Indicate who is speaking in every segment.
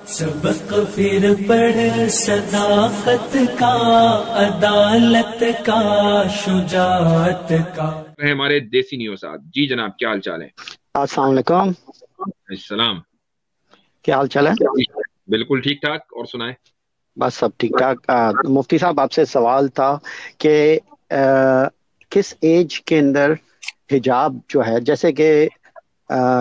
Speaker 1: سبق پھر پڑھ صداقت کا، عدالت کا، شجاعت کا.
Speaker 2: ہمارے دیسی نیو صاحب. جی جناب، کیا حال چال ہے؟
Speaker 3: السلام علیکم.
Speaker 2: السلام.
Speaker 3: کیا حال چال ہے؟
Speaker 2: بالکل ٹھیک ٹھاک. اور سنائیں؟
Speaker 3: بس سب ٹھیک ٹھاک. مفتی صاحب، آپ سے سوال تھا کہ کس ایج کے اندر حجاب جو ہے، جیسے کہ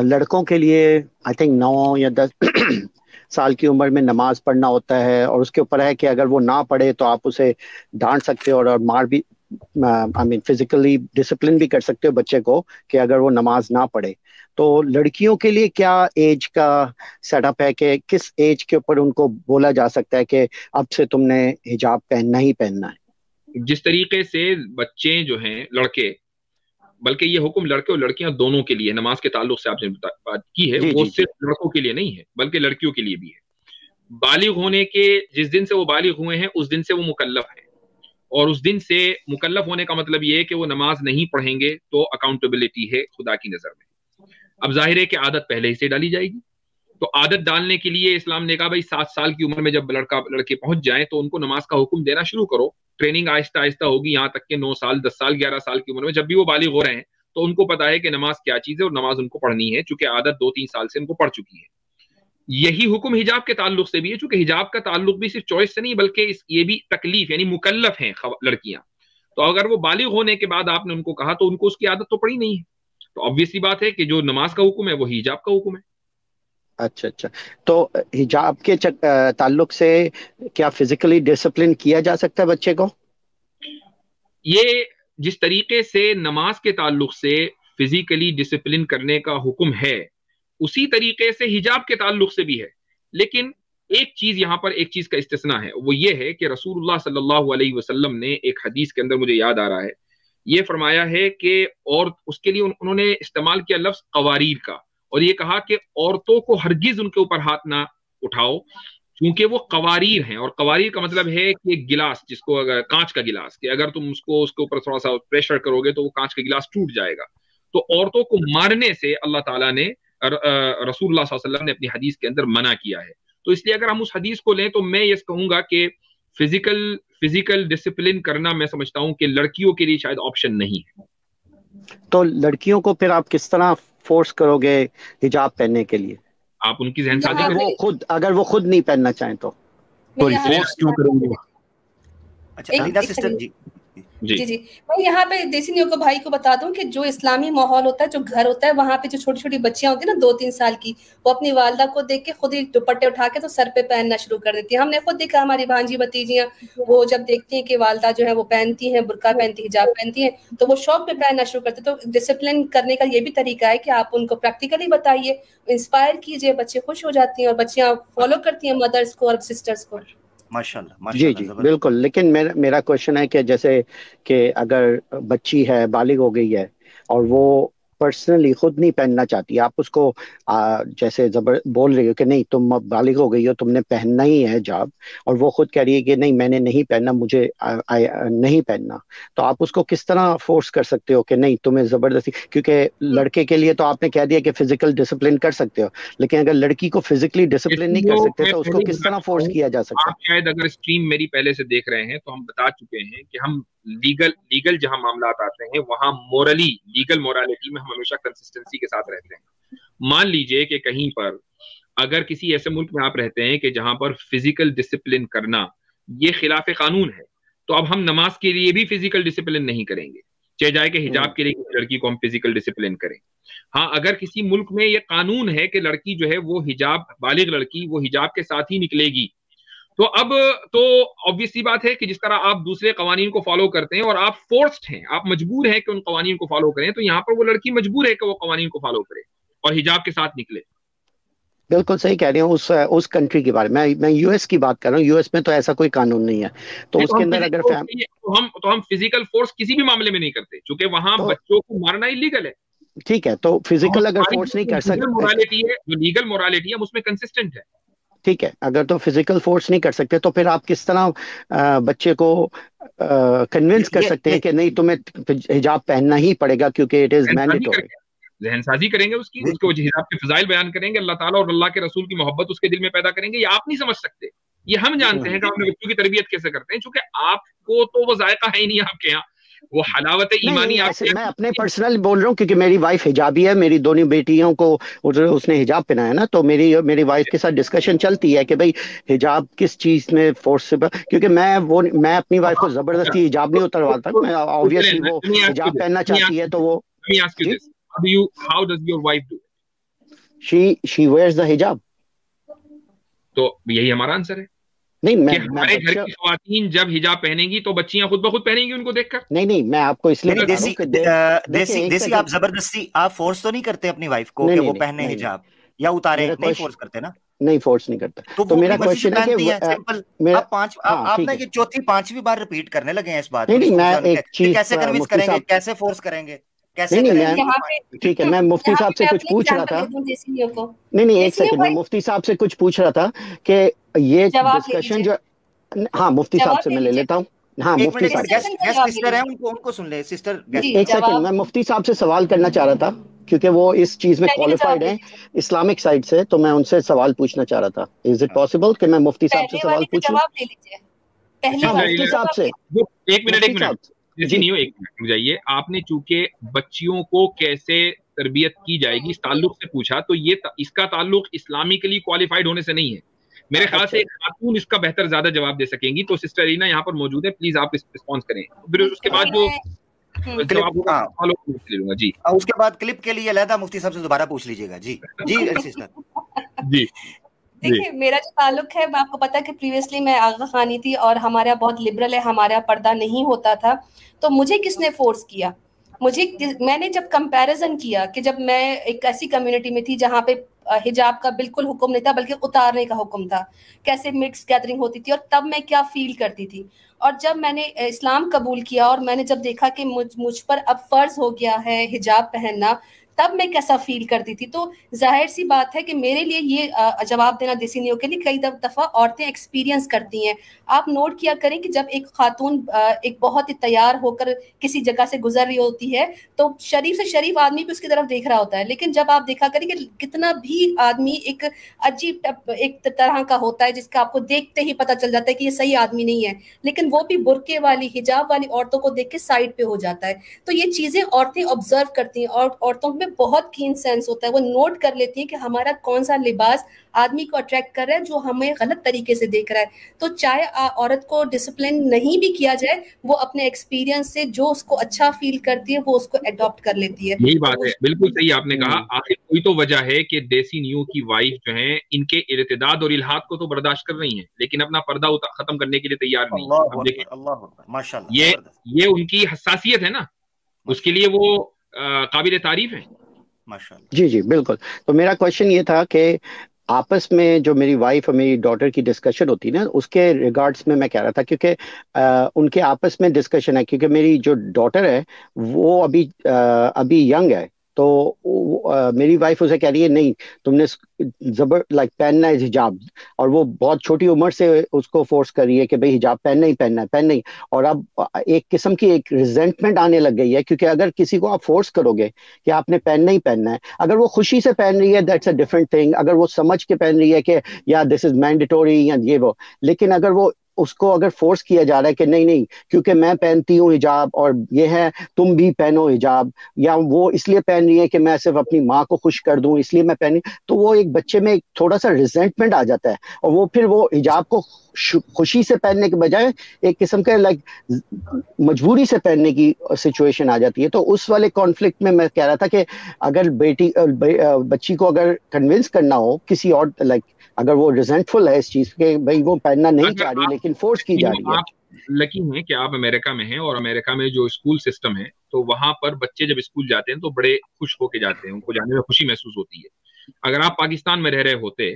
Speaker 3: لڑکوں کے لیے آئی تھنک 9 یا 10 سال کی عمر میں نماز پڑھنا ہوتا ہے، اور اس کے اوپر ہے کہ اگر وہ نہ پڑھے تو آپ اسے ڈانٹ سکتے ہو اور مار بھی، آئی مین فزیکلی ڈسپلن بھی کر سکتے ہو بچے کو کہ اگر وہ نماز نہ پڑھے. تو لڑکیوں کے لیے کیا ایج کا سیٹ اپ ہے کہ کس ایج کے اوپر ان کو بولا جا سکتا ہے کہ اب سے تم نے حجاب پہننا ہی پہننا ہے؟
Speaker 2: جس طریقے سے بچے جو ہیں لڑکے، بلکہ یہ حکم لڑکے اور لڑکیاں دونوں کے لیے نماز کے تعلق سے آپ نے بات کی ہے، وہ صرف لڑکوں کے لیے نہیں ہے بلکہ لڑکیوں کے لیے بھی ہے. بالغ ہونے کے جس دن سے وہ بالغ ہوئے ہیں اس دن سے وہ مکلف ہیں، اور اس دن سے مکلف ہونے کا مطلب یہ ہے کہ وہ نماز نہیں پڑھیں گے تو اکاؤنٹیبلٹی ہے خدا کی نظر میں. اب ظاہر ہے کہ عادت پہلے ہی سے ڈالی جائے گی، تو عادت ڈالنے کے لیے اسلام نے کہا بھائی 7 سال کی عمر میں جب لڑکے پہنچ جائیں تو ان کو نماز کا حکم دینا شروع کرو. ٹریننگ آہستہ آہستہ ہوگی یہاں تک کہ 9 سال 10 سال 11 سال کی عمر میں جب بھی وہ بالغ ہو رہے ہیں تو ان کو پتا ہے کہ نماز کیا چیز ہے اور نماز ان کو پڑھنی ہے، چونکہ عادت 2-3 سال سے ان کو پڑ چکی ہے. یہی حکم حجاب کے تعلق سے بھی ہے، چونکہ حجاب کا تعلق بھی صرف چوائس سے نہیں بلکہ یہ بھی تکلیف، یعنی مکلف ہیں لڑکیاں. تو اگر وہ بالغ ہونے کے بعد آپ نے ان کو کہا تو ان کو اس کی عادت تو پڑی نہیں ہے، تو obviously بات ہے کہ جو نماز کا حکم ہے وہ حجاب کا حکم ہے.
Speaker 3: اچھا اچھا. تو حجاب کے تعلق سے کیا فزیکلی ڈسپلن کیا جا سکتا ہے بچے کو؟
Speaker 2: یہ جس طریقے سے نماز کے تعلق سے فزیکلی ڈسپلن کرنے کا حکم ہے اسی طریقے سے حجاب کے تعلق سے بھی ہے، لیکن ایک چیز یہاں پر ایک چیز کا استثناء ہے، وہ یہ ہے کہ رسول اللہ صلی اللہ علیہ وسلم نے ایک حدیث کے اندر مجھے یاد آ رہا ہے یہ فرمایا ہے کہ، اور اس کے لیے انہوں نے استعمال کیا لفظ قواریر کا، اور یہ کہا کہ عورتوں کو ہرگز ان کے اوپر ہاتھ نہ اٹھاؤ کیونکہ وہ قواریر ہیں. اور قواریر کا مطلب ہے کہ ایک گلاس، جس کو اگر کانچ کا گلاس، کہ اگر تم اس کے اوپر تھوڑا سا پریشر کرو گے تو وہ کانچ کا گلاس ٹوٹ جائے گا. تو عورتوں کو مارنے سے اللہ تعالیٰ نے، رسول اللہ صلی اللہ علیہ وسلم نے اپنی حدیث کے اندر منع کیا ہے. تو اس لیے اگر ہم اس حدیث کو لیں تو میں یہ کہوں گا کہ فزیکل ڈسپلن کرنا میں سمجھتا ہوں کہ لڑکیوں کے لیے شاید آپشن نہیں ہے.
Speaker 3: تو لڑکیوں کو پھر آپ کس طرح فورس کرو گے حجاب پہننے کے لیے؟
Speaker 2: آپ ان کی ذہن سازی
Speaker 3: اگر وہ خود نہیں پہننا چاہیں تو
Speaker 4: فورس کیوں کریں گے؟
Speaker 5: اچھا سسٹر جی میں یہاں پہ دیسی نیو کو بھائی کو بتا دوں کہ جو اسلامی ماحول ہوتا ہے، جو گھر ہوتا ہے، وہاں پہ جو چھوٹی چھوٹی بچیاں ہوتی ہیں نا 2-3 سال کی، وہ اپنی والدہ کو دیکھ کے خود ہی دوپٹے اٹھا کے تو سر پہ پہننا شروع کر دیتی ہیں. ہم نے خود دیکھا، ہماری بھانجی بھتیجیاں وہ جب دیکھتی ہیں کہ والدہ جو ہے وہ پہنتی ہیں، برقع پہنتی، حجاب پہنتی ہیں، تو وہ شوق پہ پہننا شروع کرتے. تو ڈسپلن کرنے کا یہ بھی طریقہ ہے کہ آپ ان کو پریکٹیکلی بتائیے، انسپائر کیجیے، بچے خوش ہو جاتی ہیں اور بچیاں فالو کرتی ہیں مدرس کو اور سسٹرس کو.
Speaker 4: ماشاءاللہ
Speaker 3: جی بالکل. لیکن میرا کوشچن ہے کہ جیسے کہ اگر بچی ہے، بالغ ہو گئی ہے اور وہ پرسنلی خود نہیں پہننا چاہتی، آپ اس کو جیسے بول رہی ہو کہ نہیں تم بالغ ہو گئی ہو، تم نے پہننا ہی ہے حجاب، اور وہ خود کہہ رہی ہے کہ نہیں میں نے نہیں پہننا، مجھے نہیں پہننا، تو آپ اس کو کس طرح فورس کر سکتے ہو کہ نہیں تمہیں زبردستی؟ کیونکہ لڑکے کے لیے تو آپ نے کہہ دیا کہ فزیکل ڈسپلن کر سکتے ہو، لیکن اگر لڑکی کو فزیکلی ڈسپلن نہیں کر سکتے تو اس کو کس طرح فورس کیا جا سکتا ہے؟
Speaker 2: آپ شاید اگر اسٹریم میری پہلے سے دیکھ رہے ہیں تو ہم بتا چکے ہیں کہ ہم لیگل جہاں معاملات آتے ہیں وہاں لیگل مورالٹی میں ہم ہمیشہ کنسسٹنسی کے ساتھ رہتے ہیں. مان لیجئے کہ کہیں پر اگر کسی ایسے ملک میں آپ رہتے ہیں کہ جہاں پر فزیکل ڈسپلن کرنا یہ خلاف قانون ہے، تو اب ہم نماز کے لیے بھی فزیکل ڈسپلن نہیں کریں گے، چاہے جائے کہ حجاب کے لیے کسی لڑکی کو ہم فزیکل ڈسپلن کریں. ہاں اگر کسی ملک میں یہ قانون ہے کہ لڑکی جو ہے وہ حجاب، بالغ لڑکی وہ حجاب کے ساتھ ہی نکلے گی، تو اب تو obviously بات ہے کہ جس طرح آپ دوسرے قوانین کو فالو کرتے ہیں اور آپ فورسڈ ہیں، آپ مجبور ہیں کہ ان قوانین کو فالو کریں، تو یہاں پر وہ لڑکی مجبور ہے کہ وہ قوانین کو فالو کرے اور حجاب کے ساتھ نکلے.
Speaker 3: بالکل صحیح کہہ رہے ہیں. اس کنٹری کے بارے میں یو ایس کی بات کر رہا ہوں. یو ایس میں تو ایسا کوئی قانون نہیں ہے، تو اس کے اندر اگر
Speaker 2: ہم فزیکل فورس کسی بھی معاملے میں نہیں کرتے چونکہ وہاں بچوں کو مارنا اللیگل ہے.
Speaker 3: ٹھیک ہے، تو فزیکل اگر فورس نہیں کر سکتے،
Speaker 2: جو لیگل مورالٹی ہے ہم اس میں کنسسٹنٹ ہے.
Speaker 3: ٹھیک ہے، اگر تو فزیکل فورس نہیں کر سکتے تو پھر آپ کس طرح بچے کو کنونس کر سکتے ہیں کہ نہیں تمہیں حجاب پہننا ہی پڑے گا کیونکہ اٹ از مینڈیٹوری؟
Speaker 2: ذہن سازی کریں گے اس کی کو حجاب کے فضائل بیان کریں گے, اللہ تعالیٰ اور اللہ کے رسول کی محبت اس کے دل میں پیدا کریں گے. یہ آپ نہیں سمجھ سکتے, یہ ہم جانتے ہیں کہ آپ اپنے بچوں کی تربیت کیسے کرتے ہیں, چونکہ آپ کو تو وہ ذائقہ ہے ہی نہیں آپ کے یہاں, وہ حلاوت ایمانی.
Speaker 3: میں اپنے پرسنل بول رہا ہوں کیونکہ میری وائف حجابی ہے, میری دونوں بیٹیوں کو اس نے حجاب پہنایا نا, تو میری وائف کے ساتھ ڈسکشن چلتی ہے کہ بھئی حجاب کس چیز میں فورسیبل, کیونکہ میں اپنی وائف کو زبردستی حجاب نہیں اترواتا, میں obviously وہ حجاب پہننا چاہتی ہے تو وہ
Speaker 2: How does your wife do?
Speaker 3: she wears the hijab.
Speaker 2: تو یہی ہمارا آنسر ہے.
Speaker 3: نہیں,
Speaker 2: ہمارے گھر کی خواتین جب حجاب پہنیں گی تو بچیاں خود بخود پہنیں گی ان کو دیکھ کر.
Speaker 3: نہیں, میں آپ کو اس لیے
Speaker 4: دیسی آپ زبردستی آپ فورس تو نہیں کرتے اپنی وائف کو کہ وہ پہنے حجاب یا اتارے, نہیں فورس کرتے نا؟
Speaker 3: نہیں فورس نہیں کرتا. تو میرا کوشچن ہے کہ
Speaker 4: آپ نے یہ چوتھی پانچویں بار ریپیٹ کرنے لگے ہیں اس بات
Speaker 3: نہیں, میں ایک چیز
Speaker 4: کیسے کنوینس کریں گے, کیسے فورس کریں گے,
Speaker 3: ٹھیک ہے, میں مفتی صاحب سے کچھ پوچھ رہا تھا. نہیں, ایک سیکنڈ, میں مفتی صاحب سے کچھ پوچھ رہا تھا کہ یہ ڈسکشن جو, ہاں مفتی صاحب سے میں لے لیتا ہوں. ہاں مفتی صاحب, ایک سیکنڈ, میں مفتی صاحب سے سوال کرنا چاہ رہا تھا کیونکہ وہ اس چیز میں کوالیفائڈ ہیں اسلامک سائڈ سے, تو میں ان سے سوال پوچھنا چاہ رہا تھا. از اٹ پاسبل کہ میں مفتی صاحب سے سوال پوچھوں؟ مفتی صاحب سے
Speaker 2: ایک منٹ جیسی نہیں ہو, ایک منٹ جائیے. آپ نے چونکہ بچیوں کو کیسے تربیت کی جائے گی اس تعلق سے پوچھا, تو یہ اس کا تعلق اسلامکلی کوالیفائڈ ہونے سے نہیں ہے. میرے خیال سے ایک خاتون اس کا بہتر زیادہ جواب دے سکیں گی. تو سسٹر رینا یہاں پر موجود ہے, پلیز آپ رسپانس کریں, پھر اس کے بعد جو جواب ہوگا لے لوں گا. جی,
Speaker 4: اس کے بعد کلپ کے لیے علیحدہ مفتی صاحب سے دوبارہ پوچھ لیجیے گا. جی سسٹر.
Speaker 2: جی
Speaker 5: دیکھیے, میرا جو تعلق ہے, آپ کو پتا ہے کہ پریویسلی میں آغا خانی تھی اور ہمارا بہت لبرل ہے, ہمارا پردہ نہیں ہوتا تھا. تو مجھے کس نے فورس کیا؟ میں نے جب کمپیریزن کیا کہ جب میں ایک ایسی کمیونٹی میں تھی جہاں پہ حجاب کا بالکل حکم نہیں تھا بلکہ اتارنے کا حکم تھا, کیسے مکس گیدرنگ ہوتی تھی, اور تب میں کیا فیل کرتی تھی. اور جب میں نے اسلام قبول کیا اور میں نے جب دیکھا کہ مجھ پر اب فرض ہو گیا ہے حجاب پہننا, تب میں کیسا فیل کرتی تھی. تو ظاہر سی بات ہے کہ میرے لیے یہ جواب دینا دیسی نیو کے لیے کئی دفعہ عورتیں ایکسپیرینس کرتی ہیں. آپ نوٹ کیا کریں کہ جب ایک خاتون ایک بہت ہی تیار ہو کر کسی جگہ سے گزر رہی ہوتی ہے تو شریف سے شریف آدمی بھی اس کی طرف دیکھ رہا ہوتا ہے, لیکن جب آپ دیکھا کریں کہ کتنا بھی آدمی ایک عجیب ایک طرح کا ہوتا ہے جس کا آپ کو دیکھتے ہی پتہ چل جاتا ہے کہ یہ صحیح آدمی نہیں ہے, لیکن وہ بھی برقعے والی حجاب والی عورتوں کو دیکھ کے سائڈ پہ ہو جاتا ہے. تو یہ چیزیں عورتیں آبزرو کرتی ہیں اور عورتوں میں بہت کین سینس ہوتا ہے, وہ نوٹ کر لیتی ہیں کہ ہمارا کون سا لباس آدمی کو اٹریکٹ کر رہا ہے جو ہمیں غلط طریقے سے دیکھ رہا ہے. تو چاہے عورت کو ڈسپلن نہیں بھی کیا جائے, وہ اپنے ایکسپیرینس سے جو اس کو اچھا فیل کرتی ہے وہ اس کو اڈاپٹ کر لیتی ہے.
Speaker 2: یہی بات ہے, بالکل صحیح آپ نے کہا. آخر کوئی تو وجہ ہے کہ دیسی نیو کی وائف جو ہیں ان کے ارتداد اور الحاد کو تو برداشت کر رہی ہیں لیکن اپنا پردہ ختم کرنے کے لیے تیار نہیں. یہ ان کی حساسیت ہے نا, اس کے لیے وہ قابل تعریف ہیں.
Speaker 3: جی بالکل. تو میرا کوشچن یہ تھا کہ آپس میں جو میری وائف اور میری ڈاٹر کی ڈسکشن ہوتی نا, اس کے ریگارڈس میں کہہ رہا تھا کیونکہ ان کے آپس میں ڈسکشن ہے, کیونکہ میری جو ڈاٹر ہے وہ ابھی ینگ ہے, تو میری وائف اسے کہہ رہی ہے نہیں تم نے پہننا ہے حجاب, اور وہ بہت چھوٹی عمر سے اس کو فورس کر رہی ہے کہ بھئی حجاب پہننا ہی پہننا ہی. اور اب ایک قسم کی ایک ریزنٹمنٹ آنے لگ گئی ہے, کیونکہ اگر کسی کو آپ فورس کرو گے کہ آپ نے پہننا ہی پہننا ہے, اگر وہ خوشی سے پہن رہی ہے دیٹس اے ڈفرنٹ تھنگ, اگر وہ سمجھ کے پہن رہی ہے کہ یا دس از مینڈیٹوری یا یہ وہ, لیکن اگر وہ اس کو اگر فورس کیا جا رہا ہے کہ نہیں کیونکہ میں پہنتی ہوں حجاب اور یہ ہے تم بھی پہنو حجاب, یا وہ اس لیے پہن رہی ہے کہ میں صرف اپنی ماں کو خوش کر دوں اس لیے میں پہنی, تو وہ ایک بچے میں ایک تھوڑا سا ریزنٹمنٹ آ جاتا ہے, اور وہ پھر وہ حجاب کو خوشی سے پہننے کے بجائے ایک قسم کے مجبوری سے پہننے کی سچویشن آ جاتی ہے. تو اس والے کانفلکٹ میں کہہ رہا تھا کہ اگر بچی کو اگر کنونس کرنا ہو کسی اور اگر وہ ریزنٹفل ہے اس چیز کے بھائی وہ پہننا نہیں چاہ رہی لیکن فورس کی جا رہی ہے.
Speaker 2: آپ لکی ہیں کہ آپ امریکہ میں ہیں, اور امریکہ میں جو اسکول سسٹم ہے تو وہاں پر بچے جب اسکول جاتے ہیں تو بڑے خوش ہو کے جاتے ہیں, ان کو جانے میں خوشی محسوس ہوتی ہے. اگر آپ پاکستان میں رہ رہے ہوتے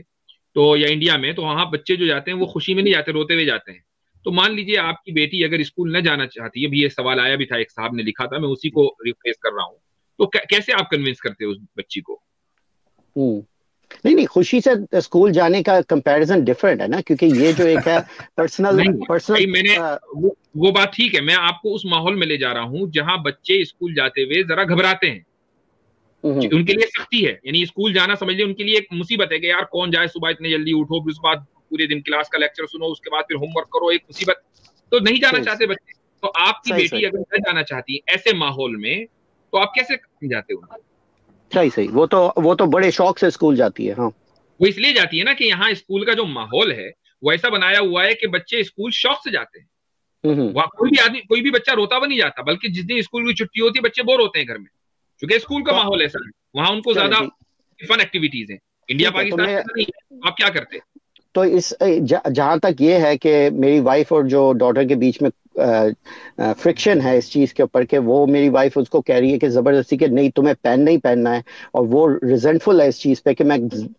Speaker 2: تو یا انڈیا میں, تو وہاں بچے جو جاتے ہیں وہ خوشی میں نہیں جاتے, روتے ہوئے جاتے ہیں. تو مان لیجیے آپ کی بیٹی اگر اسکول نہ جانا چاہتی ہے, بھی یہ سوال آیا بھی تھا, ایک صاحب نے لکھا تھا, میں اسی کو ریپلیس کر رہا ہوں, تو کیسے آپ کنونس کرتے اس بچی کو؟
Speaker 3: نہیں خوشی سے اسکول جانے کا کمپیریزن ڈفرینٹ ہے نا, کیونکہ یہ جو ایک ہے پرسنل
Speaker 2: میں نے وہ بات ٹھیک ہے, میں آپ کو اس ماحول میں لے جا رہا ہوں جہاں بچے اسکول جاتے ہوئے ذرا گھبراتے ہیں. ان کے لیے سختی ہے, یعنی اسکول جانا سمجھ لیں ان کے لیے ایک مصیبت ہے کہ یار کون جائے صبح اتنے جلدی اٹھو, پھر اس بعد پورے دن کلاس کا لیکچر سنو, اس کے بعد پھر ہوم ورک کرو, ایک مصیبت, تو نہیں جانا چاہتے بچے. تو آپ کی بیٹی اگر نہ جانا چاہتی ہے ایسے ماحول میں تو آپ کیسے جاتے ہو؟
Speaker 3: صحیح, وہ تو بڑے شوق سے اسکول جاتی ہے. ہاں
Speaker 2: وہ اس لیے جاتی ہے نا کہ یہاں اسکول کا جو ماحول ہے وہ ایسا بنایا ہوا ہے کہ بچے اسکول شوق سے جاتے ہیں. وہاں کوئی بھی بچہ روتا بھی نہیں جاتا, بلکہ جس دن اسکول کی چھٹی ہوتی ہے بچے بور ہوتے ہیں گھر میں, کیونکہ اسکول کا ماحول ایسا ہے, وہاں ان کو زیادہ فن ایکٹیویٹیز ہیں. انڈیا پاکستان میں نہیں, آپ کیا کرتے؟
Speaker 3: تو اس جہاں تک یہ ہے کہ میری وائف اور جو ڈاٹر کے بیچ میں فرکشن ہے اس چیز کے اوپر کہ وہ میری وائف اس کو کہہ رہی ہے کہ زبردستی کہ نہیں تمہیں نہیں پہننا ہے, اور وہ ریزنٹفل ہے اس چیز پہ کہ میں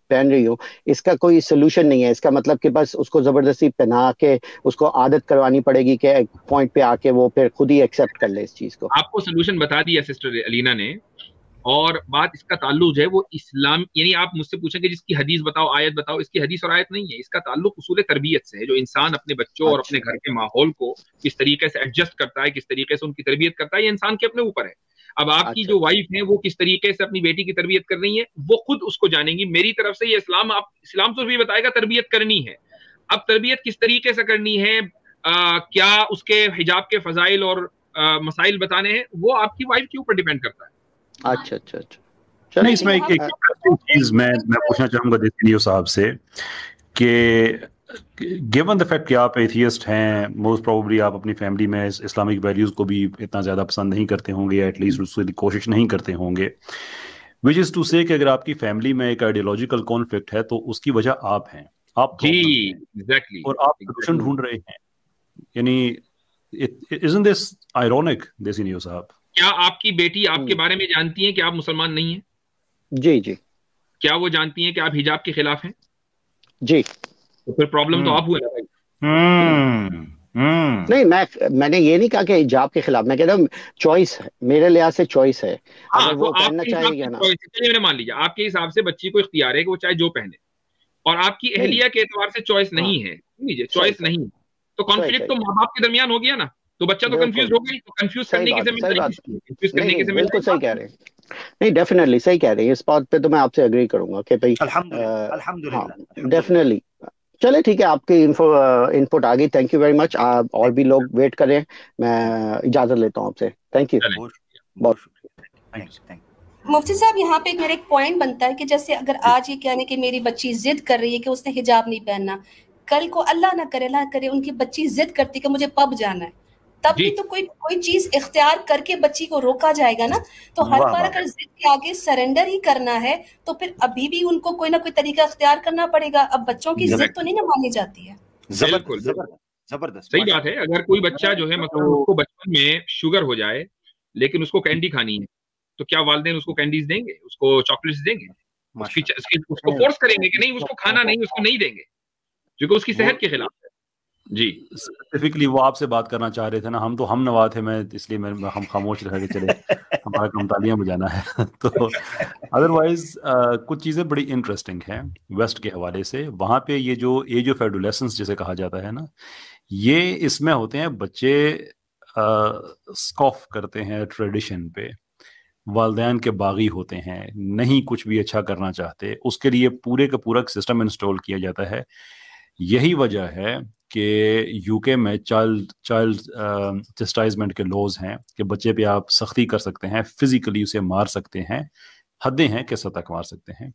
Speaker 3: پہن رہی ہوں, اس کا کوئی سولوشن نہیں ہے. اس کا مطلب کہ بس اس کو زبردستی پہنا کے اس کو عادت کروانی پڑے گی کہ ایک پوائنٹ پہ آ کے وہ پھر خود ہی ایکسیپٹ کر لے اس چیز کو.
Speaker 2: آپ کو سولوشن بتا دیا سسٹر علینا نے, اور بات اس کا تعلق جو ہے وہ اسلام, یعنی آپ مجھ سے پوچھیں کہ جس کی حدیث بتاؤ آیت بتاؤ, اس کی حدیث اور آیت نہیں ہے, اس کا تعلق اصول تربیت سے ہے, جو انسان اپنے بچوں اور اپنے گھر کے ماحول کو کس طریقے سے ایڈجسٹ کرتا ہے, کس طریقے سے ان کی تربیت کرتا ہے, یہ انسان کے اپنے اوپر ہے. اب آپ کی جو وائف ہیں وہ کس طریقے سے اپنی بیٹی کی تربیت کر رہی ہیں وہ خود اس کو جانیں گی. میری طرف سے یہ اسلام تو بھی بتائے گا تربیت کرنی ہے. اب تربیت کس طریقے سے کرنی ہے, کیا اس کے حجاب کے فضائل اور مسائل بتانے ہیں, وہ آپ کی وائف کے اوپر ڈیپینڈ کرتا ہے.
Speaker 3: اچھا
Speaker 6: نہیں, اس میں ایک چیز میں پوچھنا چاہوں گا دیسینیو صاحب سے کہ گیون دا فیکٹ کہ آپ ایتھیسٹ ہیں, موسٹ پروبلی آپ اپنی فیملی میں اسلامک ویلیوز کو بھی اتنا زیادہ پسند نہیں کرتے ہوں گے, ایٹ لیسٹ اس کی کوشش نہیں کرتے ہوں گے, وچ از ٹو سے کہ اگر آپ کی فیملی میں ایک آئیڈیولوجیکل کانفلکٹ ہے تو اس کی وجہ آپ ہیں, آپ اور آپ سولوشن ڈھونڈ رہے ہیں. یعنی isn't this ironic دیسینیو صاحب؟
Speaker 2: کیا آپ کی بیٹی آپ کے بارے میں جانتی ہیں کہ آپ مسلمان نہیں ہیں؟
Speaker 3: جی.
Speaker 2: کیا وہ جانتی ہیں کہ آپ حجاب کے خلاف ہیں؟
Speaker 3: جی.
Speaker 2: تو پھر پرابلم تو آپ ہوئے نا بھائی.
Speaker 3: نہیں, میں نے یہ نہیں کہا کہ حجاب کے خلاف, میں کہتا ہوں چوائس ہے, میرے لحاظ سے چوائس ہے. اگر وہ پہننا چاہے گا نا,
Speaker 2: چلیے مان لیجیے آپ کے حساب سے بچی کو اختیار ہے کہ وہ چاہے جو پہنے, اور آپ کی اہلیہ کے اعتبار سے چوائس نہیں ہے, چوائس نہیں, تو کانفلکٹ تو ماں باپ کے درمیان ہو گیا نا, تو بچہ تو کنفیوز ہو گئی, تو کنفیوز کرنے کی ذمہ داری
Speaker 3: بالکل صحیح کہہ رہے ہیں. نہیں ڈیفینیٹلی صحیح کہہ رہے ہیں, اس بات پہ تو میں آپ سے اگری کروں گا کہ بھائی الحمدللہ ڈیفینیٹلی. چلے ٹھیک ہے, آپ کی انپٹ آ گئی, تھینک یو ویری مچ. اور بھی لوگ ویٹ کریں, میں اجازت لیتا ہوں آپ سے. تھینک یو, بہت شکریہ.
Speaker 5: مفتی صاحب یہاں پہ میرا ایک پوائنٹ بنتا ہے کہ جیسے اگر آج یہ کہنے کہ میری بچی ضد کر رہی ہے کہ اس نے حجاب نہیں پہننا, کل کو اللہ نہ کرے ان کی بچی ضد کرتی کہ مجھے پب جانا ہے, تب بھی تو کوئی چیز اختیار کر کے بچی کو روکا جائے گا نا. تو ہر بار اگر ضد کے آگے سرنڈر ہی کرنا ہے تو پھر ابھی بھی ان کو کوئی نہ کوئی طریقہ اختیار کرنا پڑے گا. اب بچوں کی ضد تو نہیں نہ مانی جاتی ہے.
Speaker 2: زبردست صحیح بات ہے. اگر کوئی بچہ جو ہے مطلب اس کو بچپن میں شوگر ہو جائے لیکن اس کو کینڈی کھانی ہے, تو کیا والدین اس کو کینڈیز دیں گے, اس کو چاکلیٹس دیں گے, اس کو فورس کریں گے کہ نہیں اس کو کھانا نہیں, اس کو نہیں دیں گے, کیونکہ اس کی صحت کے خلاف ہے. جی
Speaker 6: اسپیسیفکلی وہ آپ سے بات کرنا چاہ رہے تھے نا, ہم تو ہم نوا تھے, میں اس لیے ہم خاموش رہ کے چلے, ہمارا کام تالیاں بجانا ہے. تو ادروائز کچھ چیزیں بڑی انٹرسٹنگ ہیں ویسٹ کے حوالے سے. وہاں پہ یہ جو ایج آف ایڈولیسنس جسے کہا جاتا ہے نا, یہ اس میں ہوتے ہیں بچے اسکوف کرتے ہیں ٹریڈیشن پہ, والدین کے باغی ہوتے ہیں, نہیں کچھ بھی اچھا کرنا چاہتے, اس کے لیے پورے کا پورا سسٹم انسٹال کیا جاتا ہے. یہی وجہ ہے کہ یو کے میں چائلڈ چسٹائزمنٹ کے لوز ہیں کہ بچے پہ آپ سختی کر سکتے ہیں, فزیکلی اسے مار سکتے ہیں, حدیں ہیں کس حد تک مار سکتے ہیں.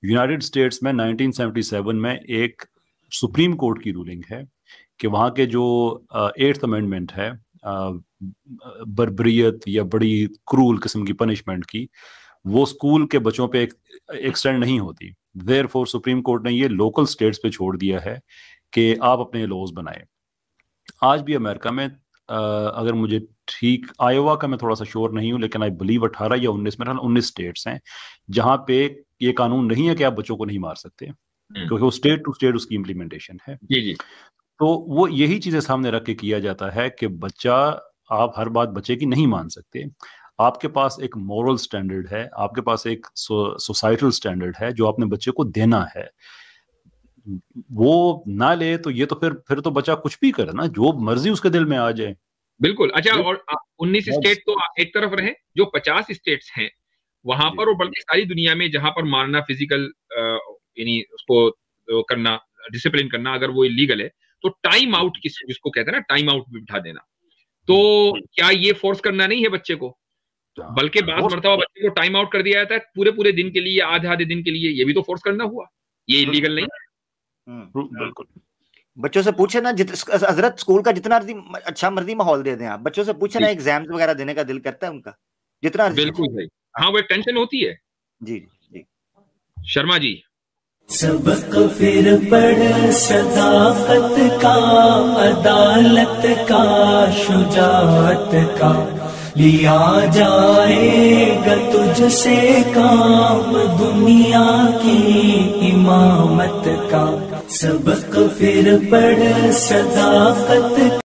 Speaker 6: یونائٹڈ اسٹیٹس میں 1977 میں ایک سپریم کورٹ کی رولنگ ہے کہ وہاں کے جو 8th امینڈمنٹ ہے, بربریت یا بڑی کرول قسم کی پنشمنٹ کی, وہ اسکول کے بچوں پہ ایکسٹینڈ نہیں ہوتی. دیر فور سپریم کورٹ نے یہ لوکل اسٹیٹس پہ چھوڑ دیا ہے کہ آپ اپنے لوز بنائیں. آج بھی امریکہ میں اگر مجھے ٹھیک, آئیوا کا میں تھوڑا سا شور نہیں ہوں, لیکن آئی بلیو 18 یا 19 اسٹیٹس ہیں جہاں پہ یہ قانون نہیں ہے کہ آپ بچوں کو نہیں مار سکتے, کیونکہ وہ اسٹیٹ ٹو اسٹیٹ اس کی امپلیمنٹیشن ہے. تو وہ یہی چیزیں سامنے رکھ کے کیا جاتا ہے کہ بچہ, آپ ہر بات بچے کی نہیں مان سکتے. آپ کے پاس ایک مورل سٹینڈرڈ ہے, آپ کے پاس ایک سوسائٹل سٹینڈرڈ ہے جو آپ نے بچے کو دینا ہے. وہ نہ لے تو یہ تو پھر تو بچہ کچھ بھی کرے نا, جو مرضی اس کے دل میں آ جائے.
Speaker 2: بالکل. اچھا, اور 19 اسٹیٹ تو ایک طرف رہے, جو 50 اسٹیٹس ہیں وہاں پر، اور بلکہ ساری دنیا میں جہاں پر مارنا فزیکل یعنی اس کو کرنا، ڈسپلن کرنا اگر وہ انلیگل ہے تو ٹائم آؤٹ جس کو کہتے ہیں نا، ٹائم آؤٹ بھی بٹھا دینا. تو کیا یہ فورس کرنا نہیں ہے بچے کو؟ بلکہ بعض مرتبہ بچے کو ٹائم آؤٹ کر دیا جاتا ہے پورے دن کے لیے، آدھے دن کے لیے. یہ بھی تو فورس کرنا ہوا، یہ انلیگل نہیں ہے.
Speaker 4: بالکل. بچوں سے پوچھے نا حضرت، اسکول کا جتنا اچھا مرضی ماحول دے دیں آپ، بچوں سے پوچھے نا ایگزامز وغیرہ دینے کا دل کرتا ہے ان کا جتنا.
Speaker 2: بالکل صحیح. ہاں وہ ایک ٹینشن ہوتی ہے.
Speaker 4: جی جی.
Speaker 2: شرما جی.
Speaker 1: سبق پھر پڑھ صداقت کا، عدالت کا، شجاعت کا، لیا جائے گا تجھ سے کام دنیا کی امامت کا. سبق پھر پڑھ صداقت